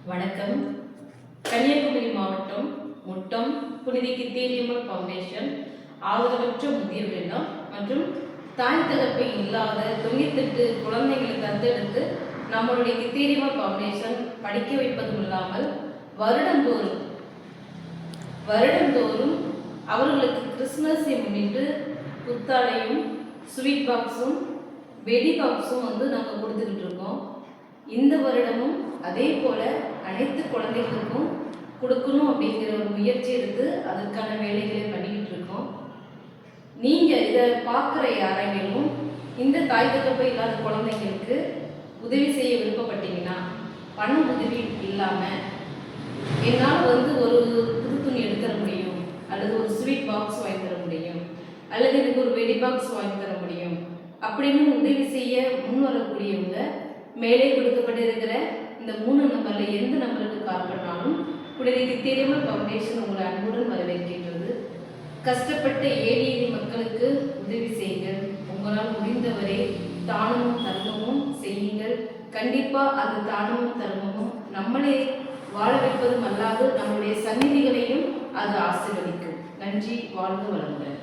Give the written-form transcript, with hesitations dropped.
வணக்கம். கன்னியாகுமரி மாவட்டம் முட்டம் புனித கித்தேரியம்மன் ஃபவுண்டேஷன் ஆதரவற்ற முதியோர் இல்லம் மற்றும் தாய் தகப்பை இல்லாத 98 குழந்தைகளை தத்தெடுத்து நம்மளுடைய கித்தேரியம்மன் ஃபவுண்டேஷன் படிக்க வைப்பதும் இல்லாமல் வருடந்தோறும் அவர்களுக்கு கிறிஸ்மஸை முன்னிட்டு புத்தாடையும் ஸ்வீட் பாக்ஸும் வெடி பாக்ஸும் நாங்கள் கொடுத்துக்கிட்டு இருக்கோம். இந்த வருடமும் அதே போல அனைத்து குழந்தைகளுக்கும் கொடுக்கணும் அப்படிங்கிற ஒரு முயற்சி எடுத்து அதற்கான வேலைகளை பண்ணிக்கிட்டு இருக்கோம். நீங்கள் இதை பார்க்குற யாரெങ്കിലും இந்த தாய் தகப்பை இல்லாத குழந்தைங்களுக்கு உதவி செய்ய விருப்பப்பட்டீங்கன்னா, பண உதவி இல்லாமல் என்னால் ஒரு புது துணி எடுத்துற முடியும், அல்லது ஒரு ஸ்வீட் பாக்ஸ் வாங்கி தர முடியும், அல்லது எனக்கு ஒரு வெடி பாக்ஸ் வாங்கி தர முடியும் அப்படின்னு உதவி செய்ய முன் வரக்கூடியவங்க மேலே கொடுக்கப்பட்டிருக்கிற இந்த 3 நம்பரில் எந்த நம்பருக்கு கால் பண்ணாலும் புனித கித்தேரியம்மன் ஃபவுண்டேஷன் உங்களை அன்புடன் வரவேற்கின்றது. கஷ்டப்பட்ட ஏழை மக்களுக்கு உதவி செய்யுங்கள். உங்களால் முடிந்தவரை தானமும் தர்மமும் செய்யுங்கள். கண்டிப்பாக அந்த தானமும் தர்மமும் நம்மளே வாழ வைப்பதும் அல்லாது நம்முடைய சந்நிதிகளையும் அது ஆசீர்வதிக்கும். நன்றி. வாழ்க வளமுடன்.